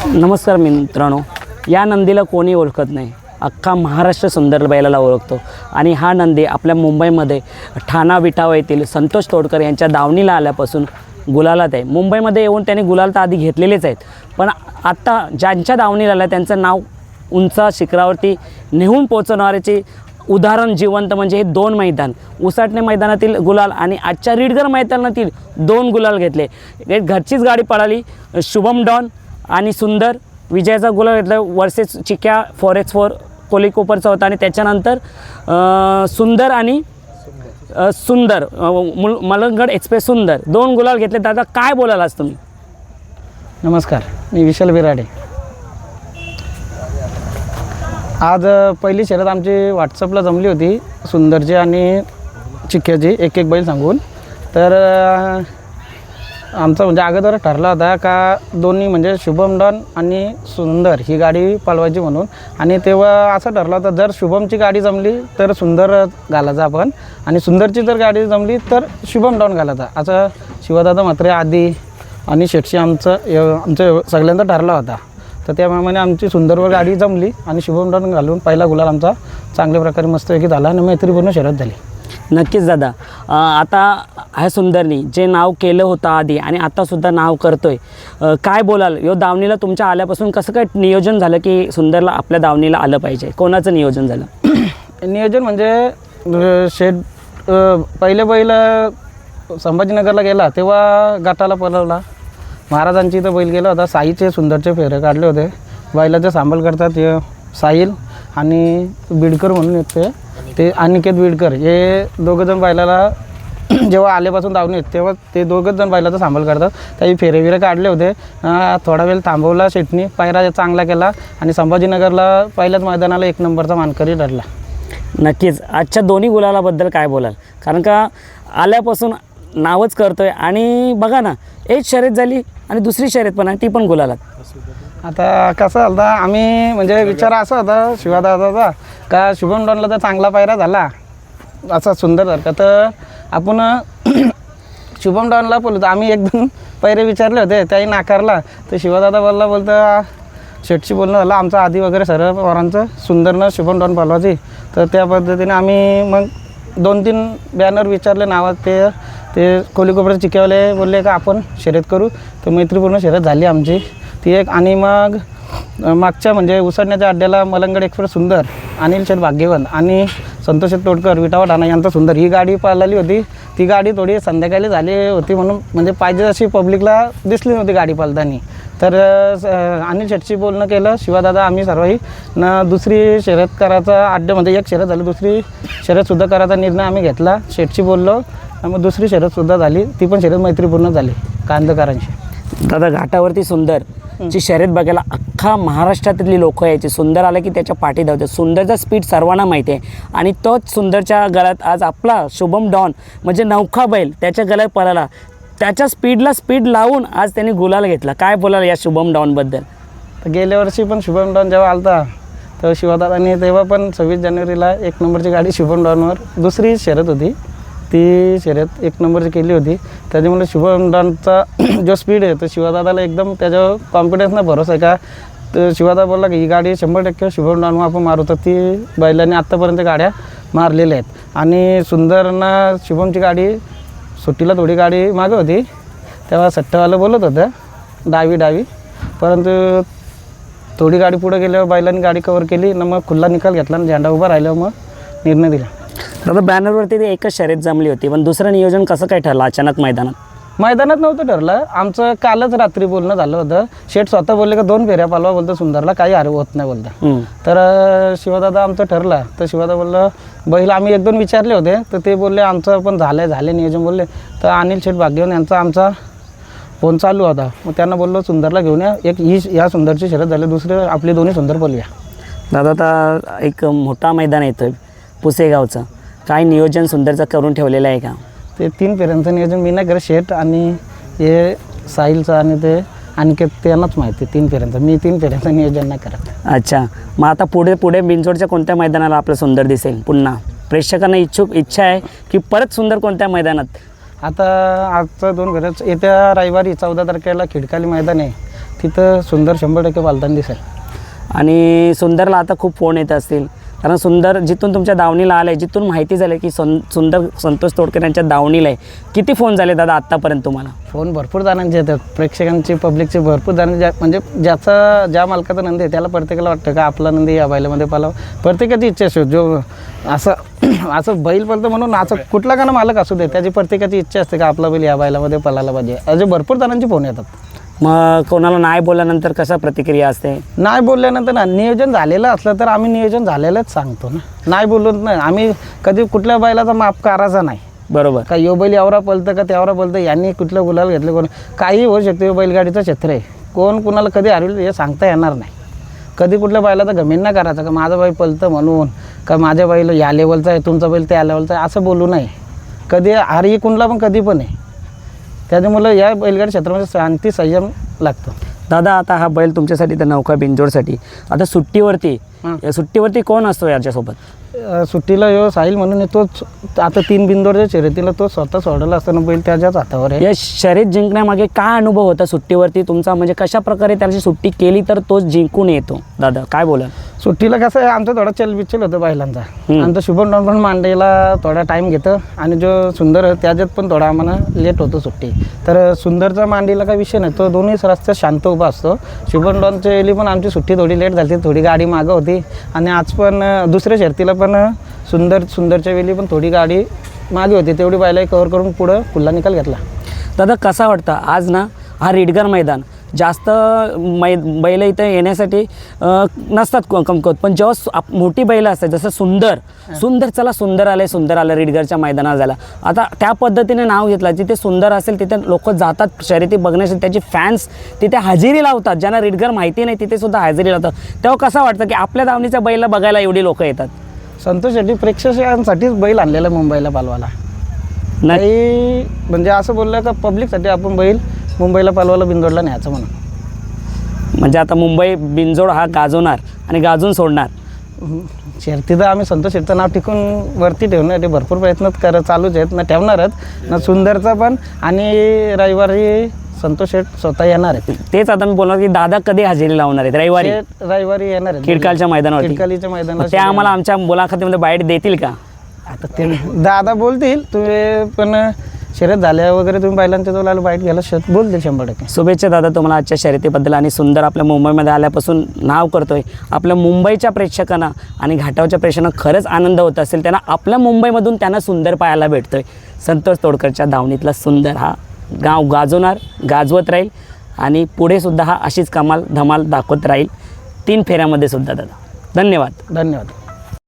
नमस्कार मित्रांनो, या नंदीला कोणी ओळखत नाही, अख्खा महाराष्ट्र सुंदर बैलाला ओळखतो. आणि हा नंदी आपल्या मुंबईमध्ये ठाणा विटावा येथील संतोष तोडकर यांच्या दावणीला आल्यापासून गुलालात आहे. मुंबईमध्ये येऊन त्यांनी गुलाल तर आधी घेतलेलेच आहेत, पण आत्ता ज्यांच्या दावणीला आलं त्यांचं नाव उंच शिखरावरती नेऊन पोचवणाऱ्याचे उदाहरण जिवंत म्हणजे हे दोन मैदान, उसाटणे मैदानातील गुलाल आणि आजच्या रीडगर मैदानातील 2 गुलाल घेतले. एक घरचीच गाडी पळाली, शुभम डॉन आणि सुंदर विजयाचा गुलाल घेतला वर्सेस चिक्या 4x4 कोलिकोपरचा होता. आणि त्याच्यानंतर सुंदर आणि सुंदर मलंगड एक्सप्रेस सुंदर 2 गुलाल घेतले. दादा काय बोलाल आज तुम्ही? नमस्कार, मी विशाल बिराडे. आज पहिली शर्यत आमची व्हॉट्सअपला जमली होती, सुंदरची आणि चिक्क्याची एक बैल सांगून. तर आमचा म्हणजे अगोदर ठरला होता का दोन्ही म्हणजे शुभम डॉन आणि सुंदर ही गाडी पळवायची म्हणून. आणि तेव्हा असं ठरलं होतं जर शुभमची गाडी जमली तर सुंदर घालायचा आपण, आणि सुंदरची जर गाडी जमली तर शुभम डॉन घालायचा, असं शिवदादा म्हात्रे आधी आणि शेटशी आमचं सगळ्यांचा ठरला होता. तर त्याप्रमाणे आमची सुंदरवर गाडी जमली आणि शुभम डॉन घालून पहिला गुलाल आमचा चांगल्या प्रकारे मस्तपैकी झाला आणि मैत्रीपूर्ण शर्यत झाली. नक्कीच दादा, आता ह्या सुंदरनी जे नाव केलं होतं आधी आणि आत्तासुद्धा नाव करतोय, काय बोलाल? यो दावणीला तुमच्या आल्यापासून कसं काय नियोजन झालं की सुंदरला आपल्या दावणीला आलं पाहिजे? कोणाचं नियोजन झालं? नियोजन म्हणजे पहिले संभाजीनगरला गेला तेव्हा गटाला पळवला, महाराजांची इथं बैल गेला होता, साईचे सुंदरचे फेरे काढले होते. बैलाचे सांभाळ करतात साहिल आणि बिडकर म्हणून येते, ते अनिकेत बिडकर, हे दोघंजण बैलाला जेव्हा आल्यापासून धावून येत तेव्हा ते दोघंच जण बैलाचा सांभाळ करतात. त्याही फेरे काढले होते. थोडा वेळ थांबवला शेटनी, पायरा चांगला केला आणि संभाजीनगरला पहिल्याच मैदानाला 1 नंबरचा मानकरी ठरला. नक्कीच आजच्या दोन्ही गुलालाबद्दल काय बोलाल? कारण का आल्यापासून नावच करतोय आणि बघा ना, एक शर्यत झाली आणि दुसरी शर्यत पण आहे, ती पण गुलालात. आता कसं झालं, आम्ही म्हणजे विचार असा होता शिवादादाचा का शुभम डॉनला तर चांगला पायरा झाला असा सुंदर सारखा, तर आपण शुभम डॉनला बोलतो. आम्ही 1-2 पैरे विचारले होते, त्याही नाकारला. तर शिवादादा बोलता शेटशी बोलणं झालं आमचं आधी वगैरे सर्व पोरांचं सुंदरनं शुभम डॉन बोलवायची. तर त्या पद्धतीने आम्ही मग 2-3 बॅनर विचारले नावात, ते कोलिकोपरचे चिक्यावाले बोलले का आपण शर्यत करू. तर मैत्रीपूर्ण शर्यत झाली आमची ती एक. आणि मग मागच्या म्हणजे उसडण्याच्या अड्ड्याला मलंगड एक्सप्रेस सुंदर, अनिल शेठ भाग्यवंत आणि संतोष तोडकर विटावा ठाणा यांचा सुंदर ही गाडी पळाली होती. ती गाडी थोडी संध्याकाळी झाली होती म्हणून म्हणजे पाहिजे अशी पब्लिकला दिसली नव्हती गाडी पळताना. तर अनिल शेठशी बोलणं केलं शिवादादा आम्ही सर्वही दुसरी शर्यत करायचा अड्डे म्हणजे एक शर्यत झाली, दुसरी शर्यतसुद्धा करायचा निर्णय आम्ही घेतला. शेठशी बोललो, मग दुसरी शर्यतसुद्धा झाली, ती पण शर्यत मैत्रीपूर्ण झाली कांदकरांची. दादा घाटावरती सुंदरची शर्यत बघायला अख्खा महाराष्ट्रातली लोक यायची. सुंदर आलं की त्याच्या पाठी धावते. सुंदरचा स्पीड सर्वांना माहिती आहे आणि तोच सुंदरच्या गळ्यात आज आपला शुभम डॉन म्हणजे नौखा बैल त्याच्या गळ्यात पळाला. त्याच्या स्पीडला स्पीड लावून आज त्यांनी गुलाल घेतला. काय बोलाल या शुभम डॉनबद्दल? तर गेल्या वर्षी पण शुभम डॉन जेव्हा आलता तर शिवादादांनी तेव्हा पण 26 जानेवारीला 1 नंबरची गाडी शुभम डॉनवर दुसरी शर्यत होती, ती शर्यत 1 नंबरची केली होती. त्याच्यामुळे शुभम डॉनचा जो स्पीड आहे तो शिवादादाला एकदम त्याच्यावर कॉन्फिडन्सनं भरोसा आहे का. तर शिवादादा बोलला की ही गाडी 100% शुभम डॉनवर आपण मारू. तर ती बैलांनी आत्तापर्यंत गाड्या मारलेल्या आहेत. आणि सुंदरनं शुभमची गाडी सुट्टीला थोडी गाडी मागं होती, तेव्हा सट्टावालं बोलत होतं डावी, परंतु थोडी गाडी पुढे गेल्यावर बैलांनी गाडी कव्हर केली ना, मग खुल्ला निकाल घेतला आणि झेंडा उभा राहिल्यावर मग निर्णय दिला. दादा बॅनरवरती ती एकच शर्यत जमली होती, पण दुसरं नियोजन कसं काय ठरलं अचानक मैदानात? मैदानात नव्हतं ठरलं आमचं, कालच रात्री बोलणं झालं होतं. शेठ स्वतः बोलले का 2 फेऱ्या पालवा बोलतं सुंदरला, काही हार होत नाही बोलता. तर शिवदादा आमचं ठरला. तर शिवदादा बोललं बैल आम्ही 1-2 विचारले होते, तर ते बोलले आमचं पण झालं नियोजन बोलले. तर अनिल शेठ भाग्यवंत यांचा आमचा फोन चालू होता, मग त्यांना बोललो सुंदरला घेऊन या, या सुंदरची शर्यत झाली, दुसरं आपली दोन्ही सुंदर बोलूया. दादा आता एक मोठा मैदान येतोय पुसेगावचं, काय नियोजन सुंदरचं करून ठेवलेलं आहे का? ते 3 फेऱ्यांचं नियोजन मी नाही करत, शेठ आणि हे साहिलचं आणि ते अनिकेत त्यांनाच माहिती 3 फेऱ्यांचं, मी 3 फेऱ्यांचं नियोजन नाही करत. अच्छा, मग आता पुढे बिनजोडच्या कोणत्या मैदानाला आपलं सुंदर दिसेल पुन्हा? प्रेक्षकांना इच्छा आहे की परत सुंदर कोणत्या मैदानात? आता आजचं 2 फेऱ्याच येत्या रविवारी 14 तारखेला खिडकाली मैदान आहे तिथं सुंदर 100% पालताना दिसेल. आणि सुंदरला आता खूप फोन येत असतील, कारण सुंदर जिथून तुमच्या दावणीला आलं आहे, जिथून माहिती झाली की सुंदर संतोष तोडकर यांच्या दावणीला आहे, किती फोन झाले दादा आत्तापर्यंत तुम्हाला? फोन भरपूर जणांचे येतात, प्रेक्षकांची, पब्लिकचे भरपूर जण, म्हणजे ज्या मालकाचा नंदी आहे त्याला प्रत्येकाला वाटतं का आपला नंदी या बैलामध्ये पालावं. प्रत्येकाची इच्छा असते, जो असं बैल पळतं म्हणून असं कुठला का ना मालक असू दे, त्याची प्रत्येकाची इच्छा असते का आपला बैल या बैलामध्ये पळायला पाहिजे. असे भरपूर जणांची फोन येतात. मग कोणाला नाही बोलल्यानंतर कसा प्रतिक्रिया असते? नाही बोलल्यानंतर ना, नियोजन झालेलं असलं तर आम्ही नियोजन झालेलंच सांगतो ना, नाही बोलत नाही आम्ही. कधी कुठल्या बैलाचा माप करायचा नाही. बरोबर. का यो बैल एवढा पळतं का तेवढा पळतं, यांनी कुठलं गुलाल घेतलं, कोण काही होऊ शकते. बैलगाडीचं क्षेत्र आहे, कोण कुणाला कधी हरवलं हे सांगता येणार नाही. कधी कुठल्या बैलाचा घमेंड नाही करायचा का माझा बैल पळतं म्हणून, का माझ्या बैल या लेवलचा आहे, तुमचा बैल त्या लेवलचा आहे, असं बोलू नये. कधी हारी कुणला पण कधी पण आहे. त्याच्यामुळं या बैलगाडी क्षेत्रामध्ये शांती संयम लागतो. दादा आता हा बैल तुमच्यासाठी तर नौका बिंजोडसाठी आता सुट्टीवरती कोण असतो याच्यासोबत? सुट्टीला यो साहिल म्हणून तोच आता 3 बिंदोरच्या शर्यतीला तो स्वतः सोडला असताना बैल त्याच्याच हातावर आहे. या शर्यत जिंकण्यामागे काय अनुभव होता सुट्टीवरती तुमचा, म्हणजे कशा प्रकारे त्याची सुट्टी केली तर तोच जिंकून येतो? दादा काय बोला. सुट्टीला कसं आहे, आमचा थोडा चलबिचल होतं बैलांचा. आमचा शुभम डॉन पण मांडायला थोडा टाईम घेतं आणि जो सुंदर आहे त्याच्यात पण थोडा आम्हाला लेट होतो सुट्टी. तर सुंदरचा मांडीला काही विषय नाही, तो दोन्ही रस्त्यात शांत उभा असतो. शुभम डॉनच्या वेळी पण आमची सुट्टी थोडी लेट झाली, थोडी गाडी मागं होती. आणि आज पण दुसऱ्या शर्तीला पण सुंदरच्या वेळी पण थोडी गाडी मागे होती, तेवढी बैलाही कव्हर करून पुढं फुल्ला निकाल घेतला. दादा कसा वाटतं आज ना हा रेडगर मैदान जास्त बैल इथं येण्यासाठी नसतात कमकवत, पण जेव्हा मोठी बैलं असतात जसं सुंदर आलं रेडगरच्या मैदानात झाला. आता त्या पद्धतीने नाव घेतलं, जिथे सुंदर असेल तिथे लोक जातात शर्यती बघण्यासाठी, त्याचे फॅन्स तिथे हजेरी लावतात. ज्यांना रेडगर माहिती नाही तिथे सुद्धा हजेरी लावतात. तेव्हा कसं वाटतं की आपल्या दावणीच्या बैला बघायला एवढी लोक येतात? संतोष शेट्टी प्रेक्षकांसाठीच बैल आणलेला मुंबईला पालवाला. नाही म्हणजे असं बोललं का पब्लिकसाठी आपण बैल मुंबईला पालवाला बिंदोडला न्यायचं म्हणून. म्हणजे आता मुंबई बिंजोड हा गाजवणार आणि गाजून सोडणार. शर्ती तर आम्ही संतोष शेट्टीचं नाव टिकून वरती ठेवण्यासाठी भरपूर प्रयत्न चालूच आहेत ना, ठेवणारच ना. सुंदरचा पण रविवारी संतोष शेट स्वतः येणार आहेत. तेच आता मी बोलणार की दादा कधी हजेरी लावणार आहेत? रविवारी येणार आहेत खिडकालच्या मैदानावर. खिडकालीच्या मैदानावर ते आम्हाला आमच्या मुलाखतीमध्ये बाईट देतील का? आता ते दादा बोलतील. तुम्ही पण शर्यत झाल्या वगैरे तुम्ही बैलांच्या जवळ आलं बाईट घ्यायला बोलतील 100%. शुभेच्छा दादा तुम्हाला आजच्या शर्यतीबद्दल. आणि सुंदर आपल्या मुंबईमध्ये आल्यापासून नाव करतोय. आपल्या मुंबईच्या प्रेक्षकांना आणि घाटावच्या प्रेक्षकांना खरंच आनंद होत असेल. त्यांना आपल्या मुंबईमधून त्यांना सुंदर पाहायला भेटतोय. संतोष तोडकरच्या धावणीतला सुंदर हा गाव गाजवत राहील आणि पुढे सुद्धा हा अशीच कमाल धमाल दाखवत राहील 3 फेऱ्यामध्ये सुद्धा. दादा धन्यवाद.